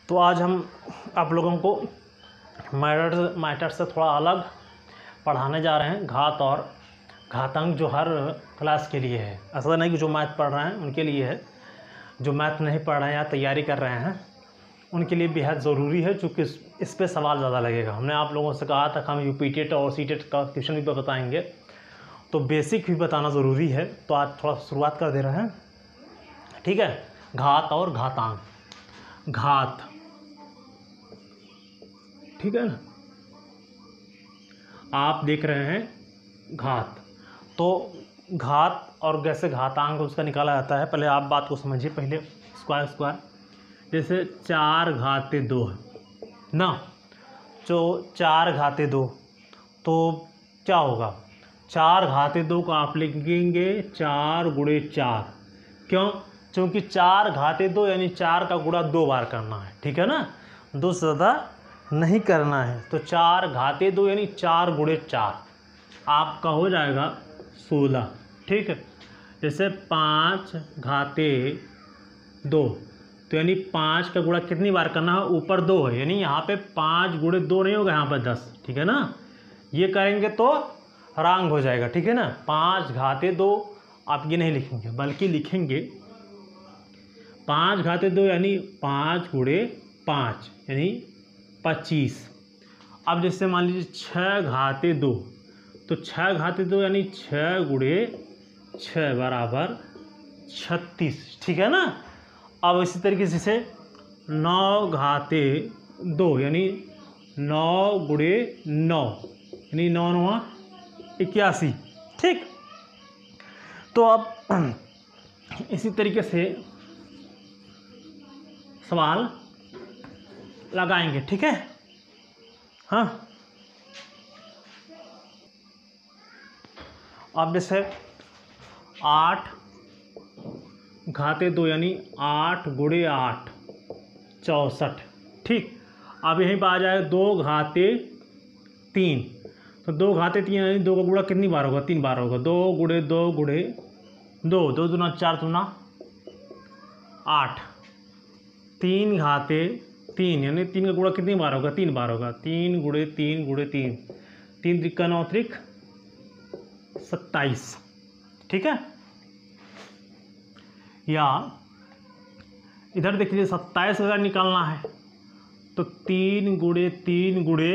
तो आज हम आप लोगों को मैथड से थोड़ा अलग पढ़ाने जा रहे हैं। घात और घातांक जो हर क्लास के लिए है, ऐसा नहीं कि जो मैथ पढ़ रहे हैं उनके लिए है, जो मैथ नहीं पढ़ रहे हैं या तैयारी कर रहे हैं उनके लिए बेहद ज़रूरी है, चूँकि इस पे सवाल ज़्यादा लगेगा। हमने आप लोगों से कहा था कि हम यूपीटेट और सीटेट का क्वेश्चन भी बताएंगे, तो बेसिक भी बताना ज़रूरी है। तो आज थोड़ा शुरुआत कर दे रहे हैं, ठीक है। घात और घातांक। घात, ठीक है ना, आप देख रहे हैं घात, तो घात और जैसे घातांक उसका निकाला जाता है। पहले आप बात को समझिए, पहले स्क्वायर जैसे 4 घाते 2 है ना, जो 4 घाते 2, तो क्या होगा, 4 घाते 2 का आप लिखेंगे 4 गुणे 4। क्यों? क्योंकि 4 घाते 2 यानी 4 का गुणा 2 बार करना है, ठीक है ना, 2 से ज़्यादा नहीं करना है। तो 4 घाते 2 यानी 4 गुणे 4 आपका हो जाएगा 16, ठीक है। जैसे 5 घाते 2, तो यानी 5 का गुणा कितनी बार करना है, ऊपर 2 है, यानी यहाँ पे 5 गुणे 2 नहीं होगा, यहाँ पर 10, ठीक है ना। ये करेंगे तो रॉन्ग हो जाएगा, ठीक है ना। 5 घाते 2 आप ये नहीं लिखेंगे, बल्कि लिखेंगे 5 घाते 2 यानी 5 गुणे 5 यानी 25। अब जैसे मान लीजिए 6 घाते 2, तो 6 घाते 2 यानी 6 गुणे 6 बराबर 36, ठीक है ना। अब इसी तरीके से 9 घाते 2 यानी 9 गुणे 9 यानी 9 9 81, ठीक। तो अब इसी तरीके से सवाल लगाएंगे, ठीक है। हाँ, अब जैसे 8 घाते 2 यानी 8 गुणे 8 64, ठीक। अब यहीं पर आ जाए 2 घाते 3, तो 2 घाते 3 यानी 2 का गुणा कितनी बार होगा, 3 बार होगा। 2 गुणे 2 गुणे 2, 2 दूना 4 दूना 8। 3 घाते 3 यानी 3 का गुणा कितनी बार होगा, 3 बार होगा। 3 गुणे 3 गुणे 3, 3 त्रिका 9 त्रिक 27, ठीक है। या इधर देखिए 27 अगर निकालना है तो 3 गुणे 3 गुणे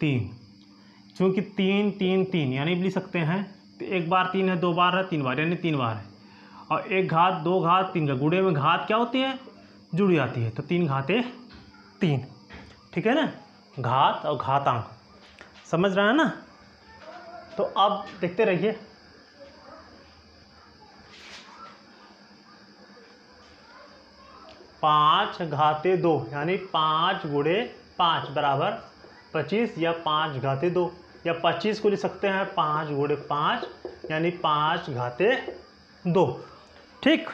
3, क्योंकि 3 3 3 यानी लिख सकते हैं, तो एक बार 3 है, 2 बार है, 3 बार यानी 3 बार है। और 1 घात 2 घात 3 का गुणे में घात क्या होती है, जुड़ जाती है, तो 3 घाते 3, ठीक है ना। घात और घातांक समझ रहे हैं ना। तो अब देखते रहिए, पाँच घाते 2 यानी 5 गुणे 5 बराबर 25, या 5 घाते 2, या 25 को लिख सकते हैं 5 गुणे 5 यानी 5 घाते 2, ठीक।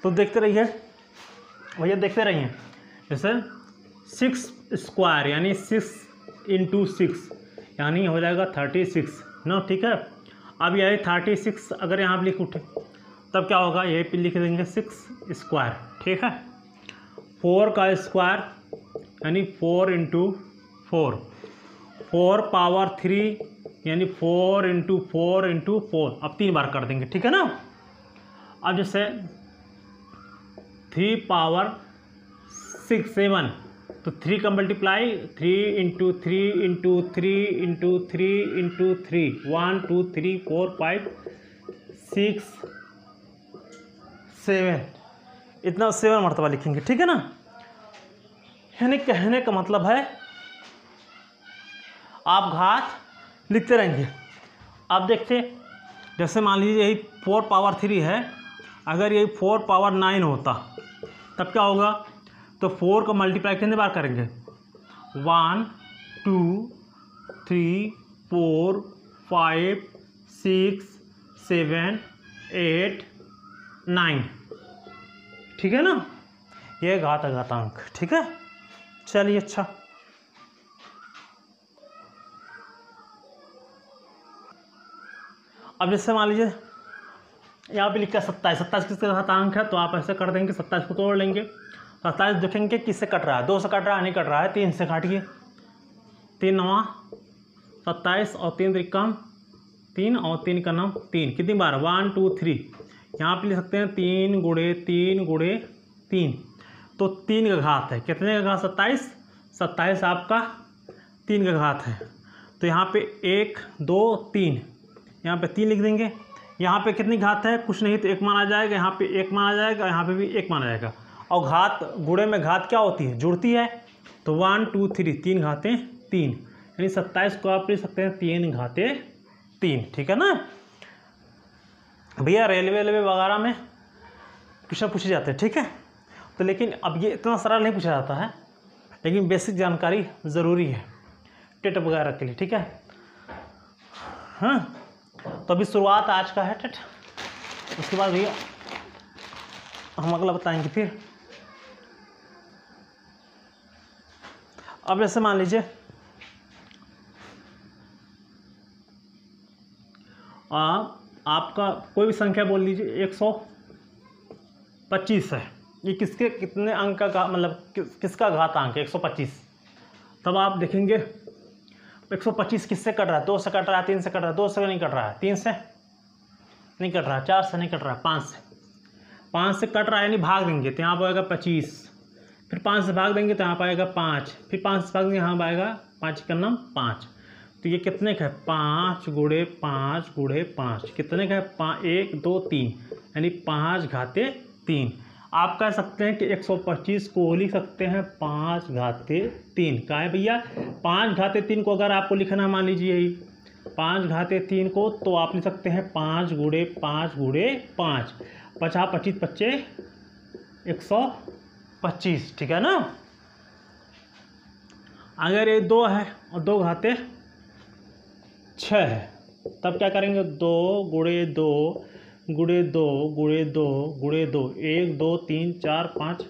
तो देखते रहिए भैया, देखते रहिए। जैसे 6 स्क्वायर यानी 6 × 6 यानी हो जाएगा 36 ना, ठीक है। अब यही 36 अगर यहाँ पर लिख उठे तब क्या होगा, यही पे लिख देंगे 6 स्क्वायर, ठीक है। 4 का स्क्वायर यानी 4 × 4, 4 पावर 3 यानी 4 × 4 × 4, अब 3 बार कर देंगे, ठीक है ना। अब जैसे 3 पावर 6 7, तो 3 का मल्टीप्लाई 3 × 3 × 3 × 3 × 3, 1 2 3 4 5 6 7, इतना 7 मरतबा लिखेंगे, ठीक है ना। यानी कहने का मतलब है आप घात लिखते रहेंगे। अब देखते, जैसे मान लीजिए यही 4 पावर 3 है, अगर यही 4 पावर 9 होता तब क्या होगा, तो 4 का मल्टीप्लाई कितने बार करेंगे, 1 2 3 4 5 6 7 8 9, ठीक है ना। ये घातांक, ठीक है। चलिए, अच्छा अब जैसे मान लीजिए यहाँ पे लिखा 27, 27 किसके घातांक है, तो आप ऐसे कर देंगे 27 को तोड़ लेंगे। 27 देखेंगे किससे कट रहा है, 2 से कट रहा है, नहीं कट रहा है, 3 से काटिए। 3 9 27 और 3 त्रिकम 3 और 3 का नाम 3, कितनी बार 1 2 3, यहाँ पे लिख सकते हैं 3 गुणे 3 गुणे 3, तो 3 का घात है, कितने का घात 27, 27 आपका 3 का घात है। तो यहाँ पे 1 2 3, यहाँ पे 3 लिख देंगे। यहाँ पे कितनी घात है, कुछ नहीं तो 1 माना जाएगा, यहाँ पे 1 माना जाएगा, यहाँ पे भी 1 माना जाएगा। और घात गुणे में घात क्या होती है, जुड़ती है, तो 1 2 3, 3 घातें 3, यानी 27 को आप लिख सकते हैं 3 घातें 3, ठीक है ना भैया। रेलवे वगैरह में क्वेश्चन पूछे जाते हैं, ठीक है। तो लेकिन अब ये इतना सरल नहीं पूछा जाता है, लेकिन बेसिक जानकारी ज़रूरी है टेट वगैरह के लिए, ठीक है। हाँ, तो अभी शुरुआत आज का है टेट, उसके बाद भैया हम अगला बताएंगे फिर। अब ऐसे मान लीजिए आपका कोई भी संख्या बोल लीजिए 125 है, ये किसके कितने अंक का मतलब किसका घातांक है 125। तब आप देखेंगे 125 किससे कट रहा है, 2 से कट रहा है, 3 से कट रहा है, 2 से नहीं कट रहा है, 3 से नहीं कट रहा है, 4 से नहीं कट रहा है, 5 से कट रहा है, यानी भाग देंगे तो यहाँ पाएगा 25, फिर 5 से भाग देंगे तो यहाँ पाएगा 5, फिर 5 से भाग देंगे यहाँ पाएगा 5 का नाम 5। तो ये कितने का है 5 गुणे 5 गुणे 5, कितने का है 1 2 3, यानी 5 घाते 3। आप कह सकते हैं कि 125 को लिख सकते हैं 5 घाते 3। का है भैया 5 घाते 3 को अगर आपको लिखना मान लीजिए 5 घाते 3 को, तो आप लिख सकते हैं 5 गुणे 5 गुणे 5, 50 25 25 125, ठीक है ना। अगर ये 2 है और 2 घाते 6 है, तब क्या करेंगे 2 गुणे 2 गुणे 2 गुणे 2 गुणे 2, 1 2 3 4 5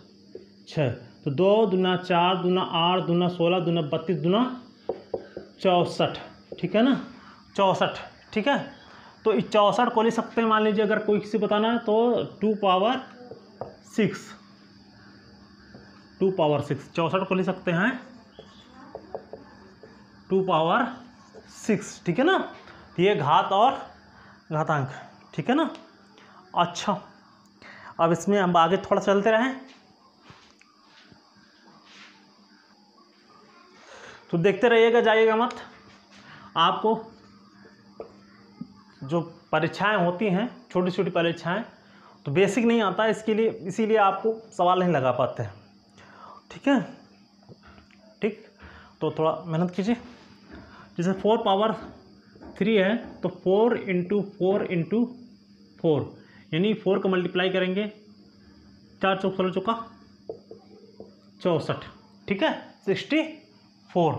6, तो 2 दूना 4 दूना 8 दूना 16 दूना 32 दूना 64, ठीक है ना 64, ठीक है। तो इस 64 को ले सकते हैं, मान लीजिए अगर कोई किसी बताना है तो 2 पावर 6, 2 पावर 6, 64 को ले सकते हैं 2 पावर 6, ठीक है ना। ये घात और घातांक, ठीक है ना। अच्छा, अब इसमें हम आगे थोड़ा चलते रहें तो देखते रहिएगा, जाइएगा मत। आपको जो परीक्षाएं होती हैं छोटी छोटी परीक्षाएं, तो बेसिक नहीं आता इसके लिए, इसीलिए आपको सवाल नहीं लगा पाते हैं, ठीक है। ठीक, तो थोड़ा मेहनत कीजिए। जैसे 4 पावर 3 है तो 4 इंटू 4 इंटू 4, यानी 4 का मल्टीप्लाई करेंगे 4 चौक 16 चौका 64, ठीक है 64।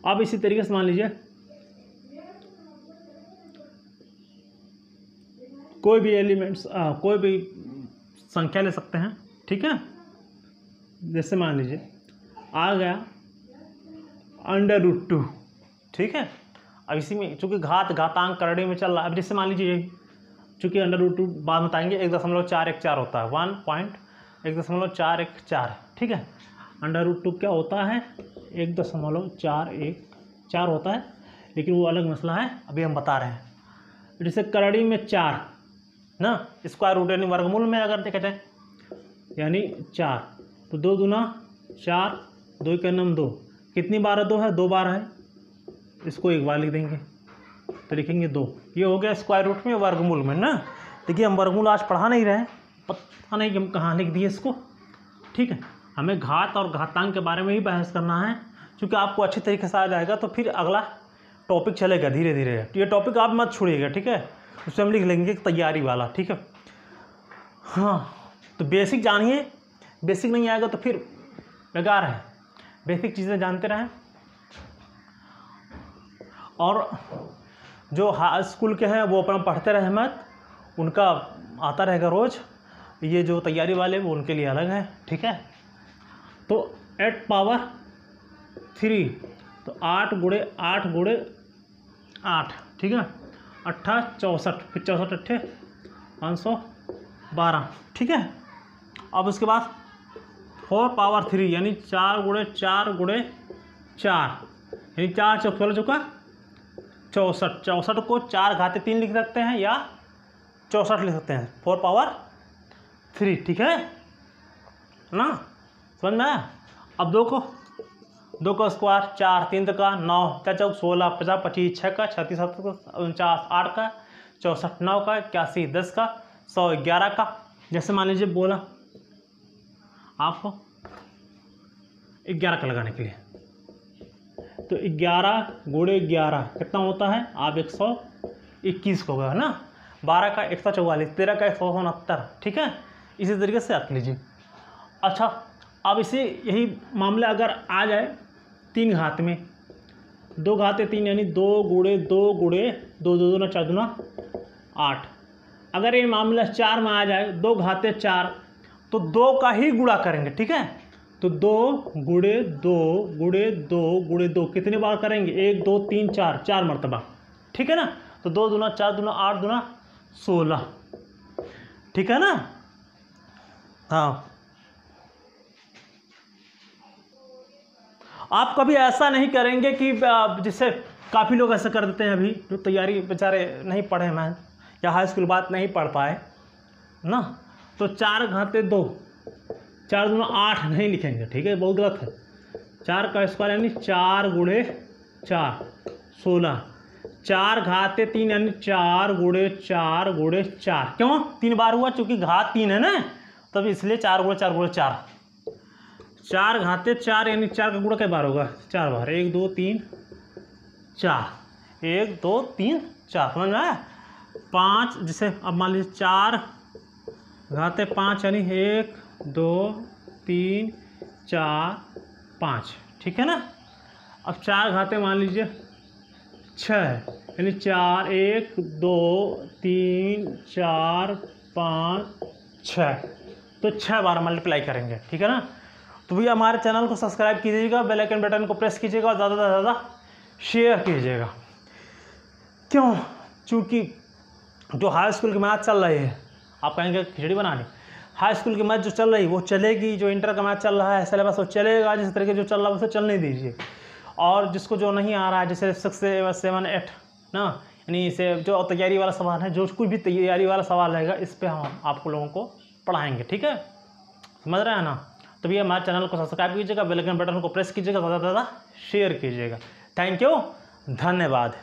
अब इसी तरीके से मान लीजिए कोई भी एलिमेंट्स कोई भी संख्या ले सकते हैं, ठीक है। जैसे मान लीजिए आ गया √2, ठीक है। अब इसी में चूंकि घातांक करड़ी में चल रहा है, अब जैसे मान लीजिए चूंकि √2 बाद बताएंगे 1.414 होता है, 1.414, ठीक है। √2 क्या होता है 1.414 होता है, लेकिन वो अलग मसला है, अभी हम बता रहे हैं। जैसे करड़ी में 4 ना, स्क्वायर रूट यानी वर्गमूल में अगर देखा जाए यानी 4, तो 2 दूना 4, 2 का नाम 2, कितनी बार है 2 है, 2 बार है, इसको एक बार लिख देंगे तो लिखेंगे 2। ये हो गया स्क्वायर रूट में वर्गमूल में ना। देखिए हम वर्गमूल आज पढ़ा नहीं रहे, पता नहीं कि हम कहाँ लिख दिए इसको, ठीक है। हमें घात और घातांक के बारे में ही बहस करना है, क्योंकि आपको अच्छी तरीके से आ जाएगा तो फिर अगला टॉपिक चलेगा धीरे धीरे। ये टॉपिक आप मत छोड़िएगा, ठीक है, उसमें हम लिख लेंगे तैयारी वाला, ठीक है। हाँ, तो बेसिक जानिए, बेसिक नहीं आएगा तो फिर बेकार है, बेसिक चीज़ें जानते रहें। और जो हाई स्कूल के हैं वो अपना पढ़ते रहे मत, उनका आता रहेगा रोज़, ये जो तैयारी वाले वो उनके लिए अलग है, ठीक है। तो 8 पावर 3 तो 8 गुणे 8 गुणे 8, ठीक है, 8 64, फिर 64 8 512, ठीक है। अब उसके बाद 4 पावर 3 यानी 4 गुणे 4 गुणे 4 यानी 4 चौक 16 चौका 64, 64 को 4 घाते 3 लिख सकते हैं या 64 लिख सकते हैं, 4 पावर 3, ठीक है ना, समझ में आया। अब 2 का स्क्वायर 4, 3 का 9, 4 चौक 16, 50 25, 6 का 36, 49, 8 का 64, 9 का 81, 10 का 100, 11 का, जैसे मान लीजिए बोला आपको 11 का लगाने के लिए, तो 11 गुणे 11 कितना होता है, आप 121 को होगा, है ना। 12 का 144, 13 का 169, ठीक है। इसी तरीके से रख लीजिए। अच्छा, अब इसे यही मामला अगर आ जाए 3 घात में, 2 घाते 3 यानी 2 गुणे 2 गुणे 2, 2 दूना 4 दूना 8। अगर ये मामला 4 में आ जाए, 2 घाते 4, तो 2 का ही गुणा करेंगे, ठीक है। तो 2 गुणे 2 गुणे 2 गुणे 2 कितने बार करेंगे, 1 2 3 4, 4 मरतबा, ठीक है ना। तो 2 दूना 4 दूना 8 दूना 16, ठीक है ना। हाँ, आप कभी ऐसा नहीं करेंगे कि जिससे काफ़ी लोग ऐसा कर देते हैं, अभी जो तैयारी बेचारे नहीं पढ़े मैं या हाई स्कूल बात नहीं पढ़ पाए ना, तो 4 घाते 2, 4 दूना 8 नहीं लिखेंगे, ठीक है, बहुत गलत है। 4 का स्क्वायर यानी 4 गुणे 4 16, 4 घाते 3 यानी 4 गुणे 4 गुणे 4, क्यों 3 बार हुआ, चूंकि घात 3 है ना, तब इसलिए 4 गुणे 4 गुणे 4। 4 घाते 4 यानी 4 का गुणा कई बार होगा, 4 बार, 1 2 3 4, 1 2 3 4, समझ में आया। 5 जिसे अब मान लीजिए 4 घाते 5 यानी 1 2 3 4 5, ठीक है ना। अब 4 घाते मान लीजिए 6 यानी 4 1 2 3 4 5 6, तो 6 बार मल्टीप्लाई करेंगे, ठीक है ना। तो भैया हमारे चैनल को सब्सक्राइब कीजिएगा, बेल आइकन बटन को प्रेस कीजिएगा और ज़्यादा से ज़्यादा शेयर कीजिएगा। क्यों, चूँकि जो हाई स्कूल की मैथ चल रही है, आप कहेंगे खिचड़ी बनानी, हाई स्कूल की मैथ जो चल रही है वो चलेगी, जो इंटर का मैथ चल रहा है सिलेबस वो चलेगा, जिस तरीके जो चल रहा है उसे चलने दीजिए। और जिसको जो नहीं आ रहा है, जैसे 6 7 8 ना, यानी इसे जो तैयारी वाला सवाल है, जो कोई भी तैयारी वाला सवाल रहेगा, इस पर हम आपको लोगों को पढ़ाएंगे, ठीक है, समझ रहे हैं ना। तो भैया हमारे चैनल को सब्सक्राइब कीजिएगा, बेल आइकन बटन को प्रेस कीजिएगा, ज़्यादा से ज़्यादा शेयर कीजिएगा। थैंक यू, धन्यवाद।